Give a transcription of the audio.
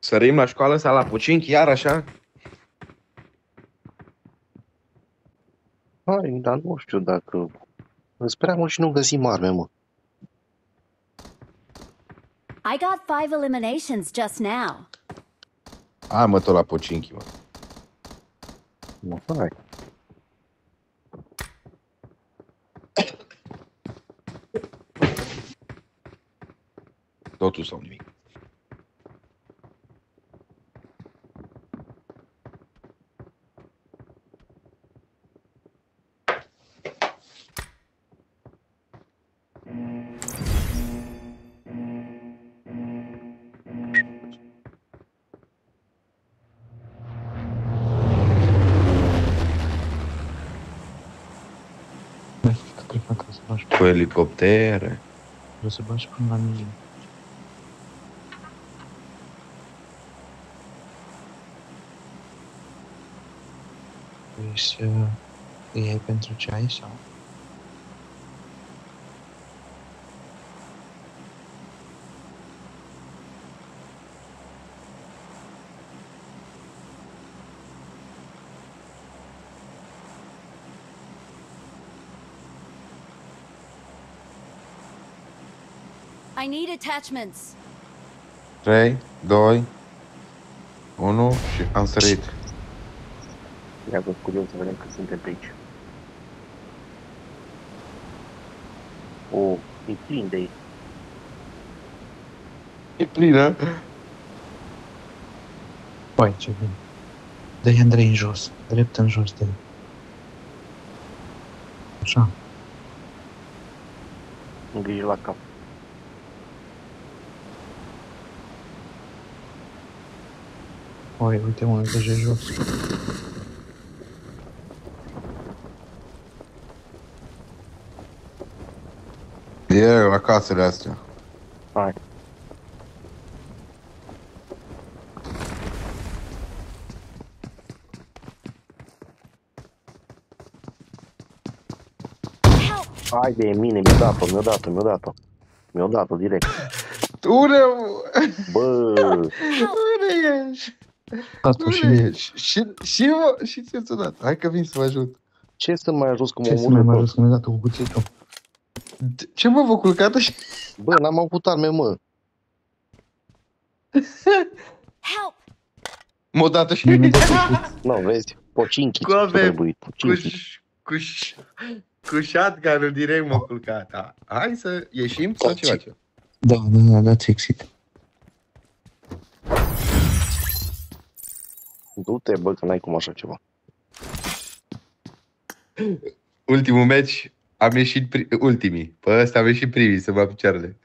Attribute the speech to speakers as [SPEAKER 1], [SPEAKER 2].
[SPEAKER 1] Sărim la școală sau la Pucinchi, iar așa?
[SPEAKER 2] Hai, dar nu știu dacă... Îți prea mult și nu găsim arme, mă.
[SPEAKER 3] I got 5 eliminations just now.
[SPEAKER 1] Hai mă, tot la Pucinchi, mă.
[SPEAKER 2] Nu, hai.
[SPEAKER 1] Totul sau nimic.
[SPEAKER 4] Trebuie să bagi,
[SPEAKER 1] Cu elicoptere.
[SPEAKER 4] trebuie să bagi până la mine. Vrei să îi iei pentru ceai sau?
[SPEAKER 3] I need attachments.
[SPEAKER 1] 3, 2, 1 și am sărit.
[SPEAKER 2] Ia că curios să vedem cât suntem pe aici. O, e plin de ei.
[SPEAKER 1] E plină.
[SPEAKER 4] Păi, ce bine. Dă-i Andrei în jos, drept în jos de el. Așa.
[SPEAKER 2] Îngrijă la cap.
[SPEAKER 4] Oi, uite unul deja jos.
[SPEAKER 1] E la casele astea.
[SPEAKER 2] Hai.
[SPEAKER 3] Help!
[SPEAKER 2] Hai de mine, mi-o dat-o, mi-o dat-o, mi-o dat-o. Mi-o dat-o direct.
[SPEAKER 1] Unde,
[SPEAKER 2] Bă,
[SPEAKER 1] unde ești?
[SPEAKER 4] Tatu și
[SPEAKER 1] Unde ești? Și ți-a dat. Hai că vin să vă ajut.
[SPEAKER 2] ce să mai ajuns cum
[SPEAKER 4] ce să mai
[SPEAKER 2] omorât
[SPEAKER 4] jos
[SPEAKER 2] tot?
[SPEAKER 4] că mi-a dat cu cuțitul?
[SPEAKER 1] Ce mă, vă culcat așa?
[SPEAKER 2] Bă, n-am avut arme, mă.
[SPEAKER 3] Help!
[SPEAKER 1] M-a dat și
[SPEAKER 4] Mi-a dat cu cuț.
[SPEAKER 2] Nu, vezi? Pocinchi,
[SPEAKER 1] Cu
[SPEAKER 2] ce
[SPEAKER 1] ave-
[SPEAKER 2] trebuie,
[SPEAKER 1] cu,
[SPEAKER 2] pocinchi.
[SPEAKER 1] cu shotgun-ul direct m-a culcat. Da. Hai să ieșim sau ce facem?
[SPEAKER 4] Da, dați exit.
[SPEAKER 2] Du-te, bă, că n-ai cum așa ceva.
[SPEAKER 1] Ultimul meci am ieșit ultimii. Pe ăsta am ieșit primii să mă picioarele.